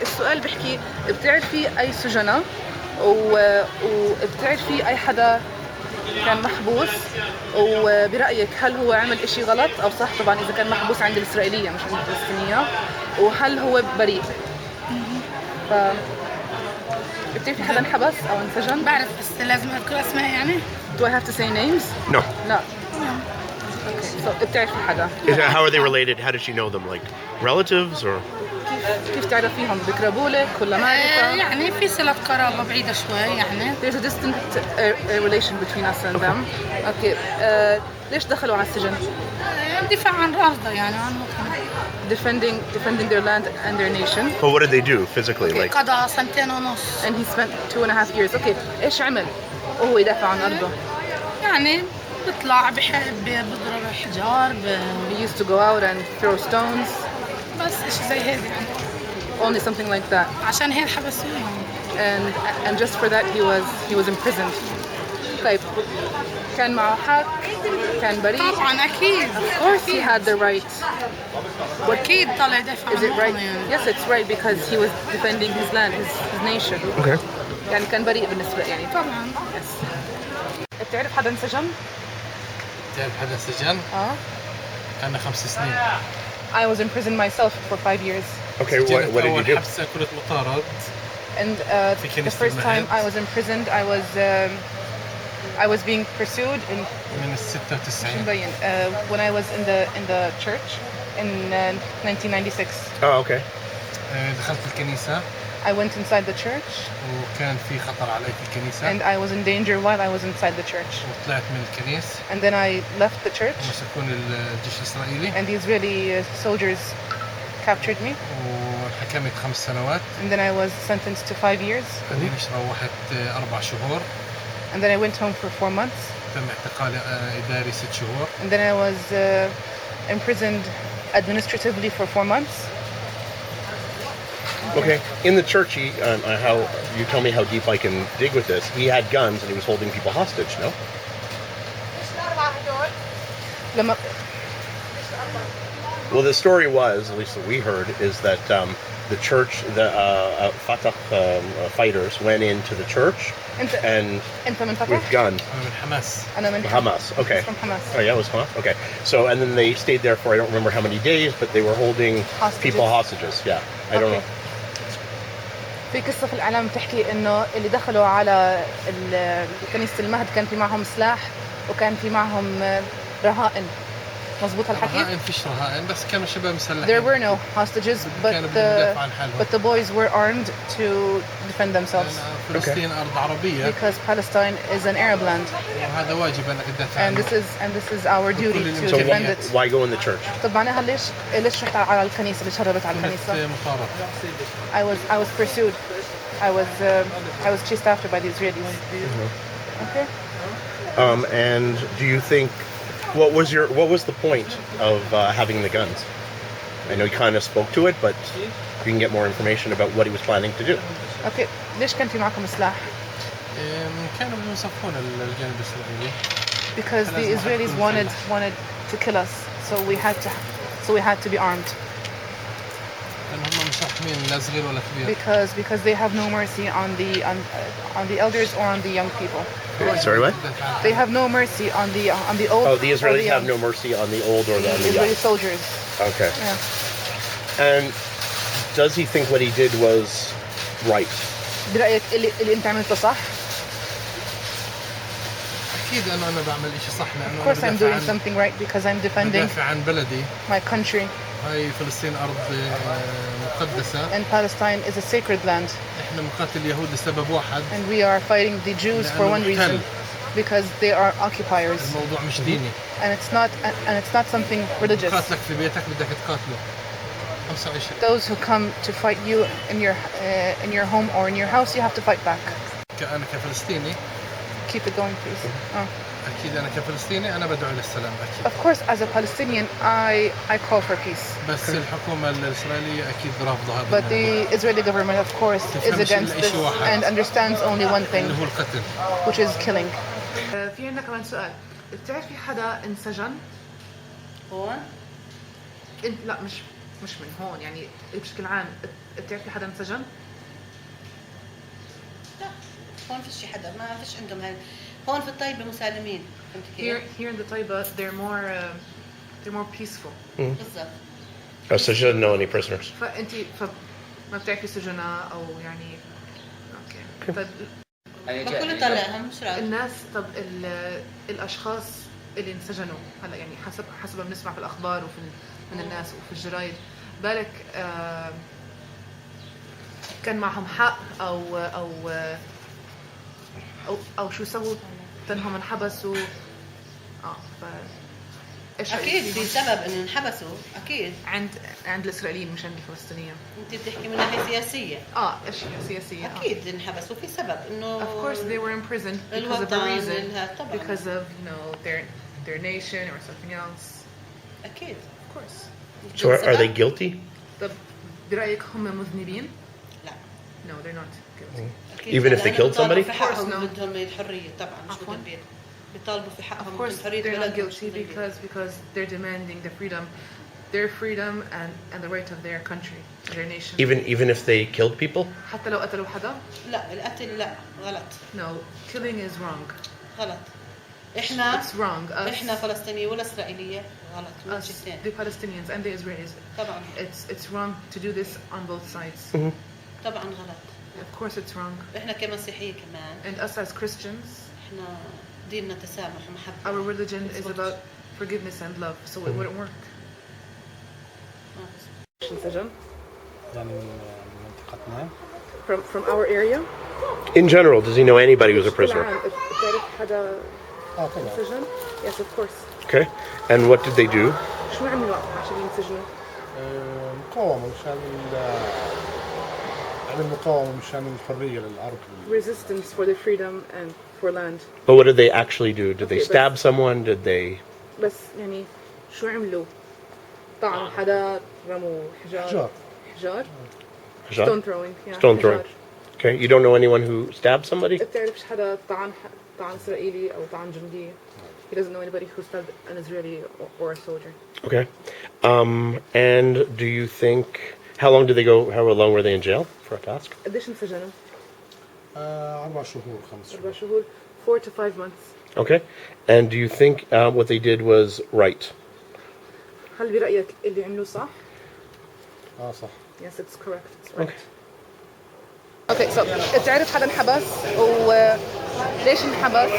السؤال بحكي بتعرفي أي سجناء وبتعرفي أي حدا كان محبوس وبرأيك هل هو عمل إشي غلط أو صح؟ طبعا إذا كان محبوس عند الإسرائيلية مش عند الفلسطينية، وهل هو بريء؟ ف بتعرفي حدا انحبس أو انسجن؟ بعرف بس لازم أذكر أسماء يعني. Do I have to say names? No. لا. Okay. So بتعرفي حدا. How are they related? How did she know them? Like relatives or? كيف تعرفيهم؟ بقربوا لك ولا معرفة؟ يعني في صلة قرابة بعيدة شوي يعني. There's a distant relation between us and them. Okay. ليش دخلوا على السجن؟ دفاع عن رافضة يعني عن defending their land and their nation. But what did they do physically? Like قضى 2.5 And he spent 2.5 years. Okay. إيش عمل وهو يدافع عن أرضه؟ يعني بيطلع بضرب حجار He used to go out and throw stones. بس إشي زي هيك يعني. Only something like that. عشان هيك حبسوه يعني. And just for that he was imprisoned. طيب كان معه حق؟ كان بريء؟ طبعا أكيد. Of course he had the right. أكيد طلع يدافع Is it right? يعني. Yes, it's right because he was defending his land, his nation. okay. يعني كان بريء بالنسبة يعني. طبعا. Yes. بتعرف حدا انسجن؟ تعرف حدا سجن؟ أنا 5 سنين. I was in prison myself for 5 years. Okay, what did you do? حبسة كنت مطارد. And the first time I was imprisoned, I was being pursued in من 96. when I was in the church in 1996. Oh, okay. دخلت الكنيسة. I went inside the church. وكان في خطر علي في الكنيسة. And I was in danger while I was inside the church. وطلعت من الكنيسة. And then I left the church. مسكون الجيش الإسرائيلي. And the Israeli soldiers captured me. وحكمت 5 سنوات. And then I was sentenced to 5 years. بعدين روحت 4 شهور. And then I went home for 4 months. تم اعتقالي إداري 6 شهور. And then I was imprisoned administratively for 4 months. Okay. In the church, how you tell me how deep I can dig with this. He had guns and he was holding people hostage. No. Well, the story was, at least that we heard, is that the church, the Fatah fighters went into the church and with guns. من حماس. Hamas. Okay. From Hamas. Oh yeah, it was Hamas. Okay. So and then they stayed there for I don't remember how many days, but they were holding people hostages. Yeah. I don't know. في قصة في الإعلام بتحكي إنه اللي دخلوا على كنيسة المهد كان في معهم سلاح وكان في معهم رهائن. مظبوط هالحكي؟ رهائن فيش رهائن بس كانوا شباب مسلحين. There were no hostages, but the boys were armed to defend themselves. فلسطين أرض عربية. Because Palestine is an Arab land. وهذا واجب أنك تدافع عنه. And this is our duty to defend it. Why go in the church? طب معناها ليش رحت على الكنيسة؟ ليش هربت على الكنيسة؟ I was pursued. I was chased after by the Israelis. Okay. And do you think what was the point of having the guns? I know you kind of spoke to it, but you can get more information about what he was planning to do. Okay. ليش كان في معكم سلاح؟ كانوا بيصفون الجانب الإسرائيلي. Because the Israelis wanted to kill us, so we had to be armed. لأنهم مش رحمين لا صغير ولا كبير. Because they have no mercy on the elders or on the young people. Sorry, what? They have no mercy on the old. Oh, the Israelis have no mercy on the old or on the young. Israeli soldiers. Okay. Yeah. And does he think what he did was right? برأيك اللي أنت عملته صح؟ أكيد أنا بعمل إشي صح لأنه. Of course I'm doing something right because I'm defending. بدافع عن بلدي. My country. هاي فلسطين أرض مقدسة. And Palestine is a sacred land. إحنا مقاتل اليهود لسبب واحد. And we are fighting the Jews for one reason. Because they are occupiers. الموضوع مش ديني. And it's not something religious. قاتلك في بيتك بدك تقاتله. 25. Those who come to fight you in your home or in your house, you have to fight back. أنا كفلسطيني. Keep it going, please. أكيد أنا كفلسطيني أنا بدعو للسلام أكيد. Of course, as a Palestinian, I call for peace. بس الحكومة الإسرائيلة أكيد رافضة هذا. But the Israeli government, of course, is against this and understands only one thing, اللي هو القتل. which is killing. في عندنا كمان سؤال. بتعرفي حدا انسجن؟ هو؟ لا مش مش من هون يعني بشكل عام. بتعرفي حدا انسجن؟ لا هون فيش حدا، ما فيش عندهم هاي. هون في الطيبة مسالمين، فهمت كيف؟ Here in the Taiba they're more peaceful. بالضبط. So she doesn't know any prisoners. فانتي ما بتعرفي سجناء او يعني اوكي. طيب ما كله طلعها مش راضي. الناس، طب الاشخاص اللي انسجنوا هلا يعني حسب ما بنسمع في الاخبار وفي من الناس وفي الجرايد، بالك كان معهم حق او شو سووا تنهم انحبسوا؟ ايش اكيد في سبب انه انحبسوا، اكيد عند الاسرائيليين مش عند الفلسطينيين. انت بتحكي من ناحيه سياسيه. اشياء سياسيه. اكيد انحبسوا في سبب انه of course they were imprisoned because of a reason, because of their nation or something else. اكيد of course. So are they guilty? طب برايك هم مذنبين؟ لا. No, they're not guilty. Even if they killed somebody? في حقهم بدهم الحريه طبعا، مش بدهم بيطالبوا في حقهم. Of course they're not guilty because they're demanding their freedom and the right of their country, their nation. Even if they killed people? حتى لو قتلوا حدا؟ لا القتل لا، غلط. No, killing is wrong. غلط. احنا It's wrong. احنا فلسطينية ولا اسرائيلية؟ غلط. Us, the Palestinians and the Israelis. طبعا. It's wrong to do this on both sides. طبعا غلط. Of course it's wrong. احنا كمسيحية كمان. And us as Christians. احنا ديننا تسامح ومحبة. Our religion is about forgiveness and love, so it wouldn't work. انسجن يعني من منطقتنا. From our area. In general, does he know anybody who's a prisoner? بتعرف حدا طبعا. انسجن؟ Yes, of course. Okay. And what did they do? شو عملوا عشان ينسجنوا؟ مقاومة مشان المقاومة مشان الحرية للأرض. Resistance for the freedom and for land. But what did they actually do? Did they Okay, stab someone? Did they? بس يعني شو عملوا؟ طعنوا حدا، رموا حجار. حجار. Stone throwing. Yeah. Stone throwing. حجار. Okay. You don't know anyone who stabbed somebody? بتعرفش حدا طعن إسرائيلي أو طعن جندي؟ He doesn't know anybody who stabbed an Israeli or a soldier. Okay. And do you think how long did they go? How long were they in jail for a task? قديش انسجنوا؟ 4 شهور 5 شهور. 4 شهور. 4 to 5 months. Okay. And do you think what they did was right? هل برأيك اللي عملوه صح؟ صح. Yes, it's correct. It's right. Okay, so بتعرف حدا انحبس وليش انحبس؟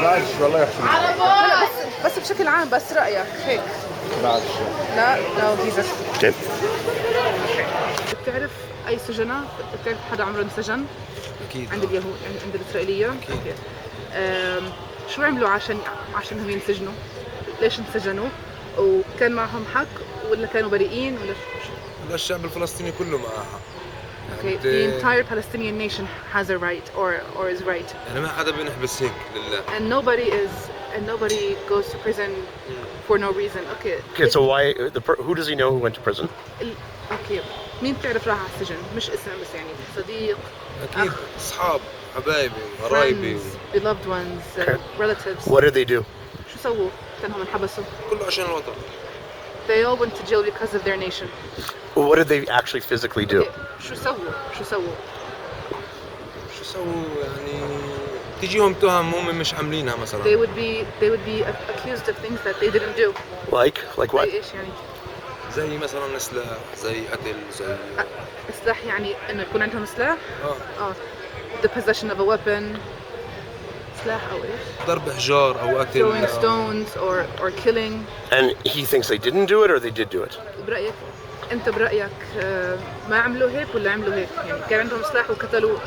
بعرفش والله يحكي. لا بس بشكل عام بس رأيك هيك. بعرفش. لا he's Okay. بتعرف أي سجناء؟ بتعرف حدا عمره انسجن؟ أكيد. عند اليهود عند الإسرائيلية؟ أكيد. شو عملوا عشانهم ينسجنوا؟ ليش انسجنوا؟ وكان معهم حق ولا كانوا بريئين ولا لا الشعب الفلسطيني كله معه حق. Okay, the entire Palestinian nation has a right or is right. يعني ما حدا بينحبس هيك لله. And nobody goes to prison for no reason. Okay. Okay. So why who does he know who went to prison? Okay. مين بتعرف راح على السجن؟ مش اسم بس يعني صديق. أكيد أصحاب حبايبي قرايبي. Friends, beloved ones, relatives. What did they do? شو سووا؟ كانهم انحبسوا. كله عشان الوطن. They all went to jail because of their nation. What did they actually physically do? Okay. شو سووا؟ شو سووا يعني تجيهم تهم هم مش عاملينها مثلا. They would be accused of things that they didn't do. Like what? ايش يعني؟ زي مثلا سلاح، زي قتل، زي سلاح يعني انه يكون عندهم سلاح؟ The possession of a weapon. سلاح او ايش؟ ضرب حجار او قتل. Throwing stones or killing. And he thinks they didn't do it or they did do it? انت برأيك ما عملوا هيك ولا عملوا هيك؟ يعني كان عندهم سلاح وقتلوا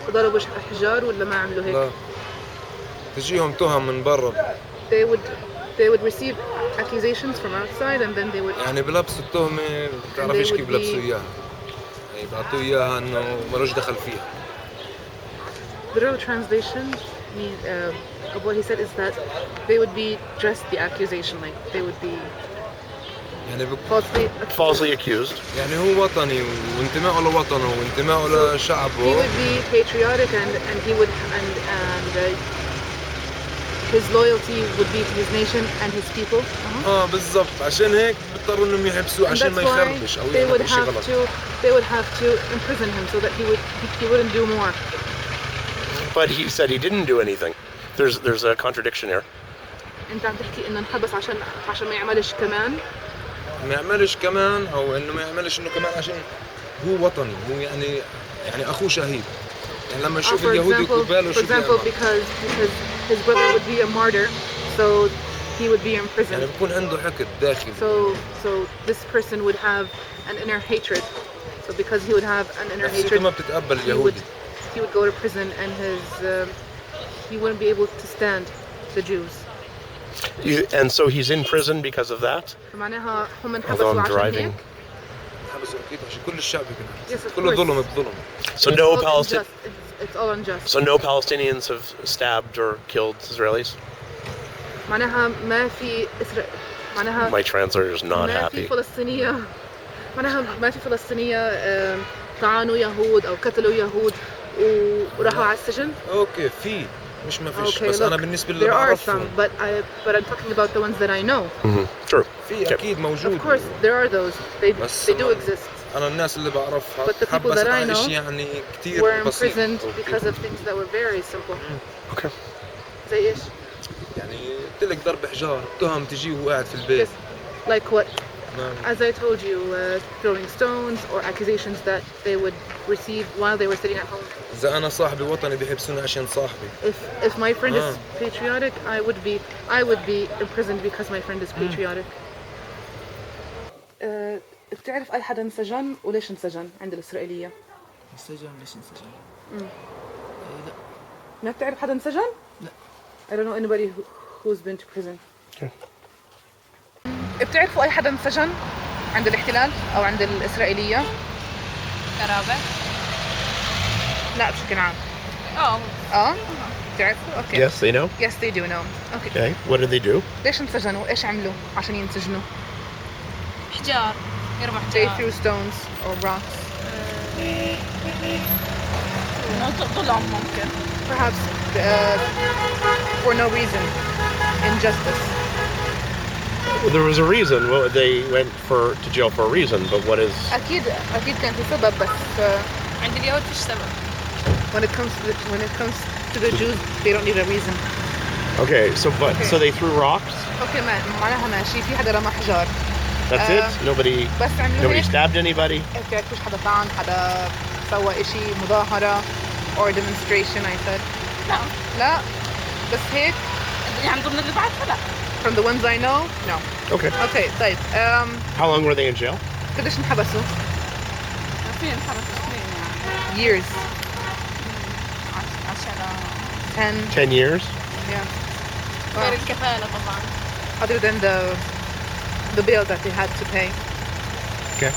وضربوا حجار ولا ما عملوا هيك؟ لا تجيهم تهم من برا. They would receive accusations from outside and then they would. يعني بلبسوا التهمة بتعرفيش كيف بلبسوا اياها. يعني بيعطوا اياها انه مالوش دخل فيها. The real translation of what he said is that they would be dressed the accusation, like they would be يعني falsely accused. يعني هو وطني وانتمائه لوطنه وانتمائه لشعبه. He would be patriotic and he would and his loyalty would be to his nation and his people. بالضبط عشان هيك اضطروا انهم يحبسوه And عشان that's ما why يخربش او they would يعمل شيء have غلط. to imprison him so that he wouldn't do more. But he said he didn't do anything. There's a contradiction here. انت عم تحكي انه انحبس عشان ما يعملش كمان. ما يعملش كمان او انه ما يعملش انه كمان عشان هو وطني، هو يعني اخوه شهيد. يعني لما يشوف For اليهودي example, قباله for شو example, بيعمل؟ because his brother would be a martyr, so he would be يعني imprisoned. بكون عنده حقد داخلي. So this person would have an inner hatred. So because he would have an inner نفسيته hatred, ما بتتقبل he would اليهودي. go to prison, and he wouldn't be able to stand the Jews. And so he's in prison because of that? فمعناها هم Although انحبسوا I'm عشان driving. هيك. حبسوا اكيد عشان كل الشعب يكون Yes, حبس. of كله course. ظلم بظلم. So It's no all Palestinians. unjust. It's all unjust. So no Palestinians have stabbed or killed Israelis? معناها ما في معناها My translator is not ما في happy. فلسطينية معناها ما في فلسطينية طعنوا يهود أو قتلوا يهود وراحوا على السجن. اوكي في مش ما فيش Okay, بس انا look, بالنسبه اللي there are بعرفهم some, but I'm talking about the ones that I know. True. في اكيد موجود. Of course, there are those. بس They do أنا- exist. انا الناس اللي بعرفها But the people حبست that I على know شيء يعني كثير Were بسيط imprisoned أو because كتير. of things that were very simple. Okay. زي إيش؟ يعني قلت لك ضرب حجار، تهم تجي وهو قاعد في البيت. Yes. Like what? ما- As I told you, throwing stones or accusations that they would receive while they were sitting at home. اذا انا صاحبي وطني بيحبسوني عشان صاحبي. If my friend is patriotic, I would be imprisoned because my friend is patriotic. بتعرف أي حدا انسجن وليش انسجن عند الإسرائيلية؟ انسجن ليش انسجن؟ ما بتعرف حدا انسجن؟ لا. I don't know anybody who's been to prison. بتعرفوا أي حدا انسجن عند الاحتلال أو عند الإسرائيلية؟ قرابة؟ لا بشكل عام. بتعرفوا؟ أوكي. Yes, they know. Yes, they do know. Okay. Okay. What did they do? ليش انسجنوا؟ إيش عملوا عشان ينسجنوا؟ حجار يرمى They حجار threw stones or rocks. ظلم ممكن Perhaps for no reason. Injustice. Well, there was a reason. Well, they went to jail for a reason, but what is? أكيد كان في سبب بس عند اليهود فيش سبب. when it comes to the Jews they don't need a reason. Okay, so Okay. so they threw rocks. أوكي معناها ماشي في حدا رمى حجار. That's it. Nobody بس عملوا هيك. stabbed anybody. بتعرفوش حدا طعن حدا سوى إشي مظاهرة or demonstration I said. لا بس هيك. يعني ضمن اللي بعرفه لا. From the ones I know, no. Okay. Okay, طيب. How long were they in jail? قديش انحبسوا؟ في انحبس سنين يعني. Years. 10 10. 10 years. Yeah. غير الكفالة طبعا. Other than the bill that they had to pay. Okay.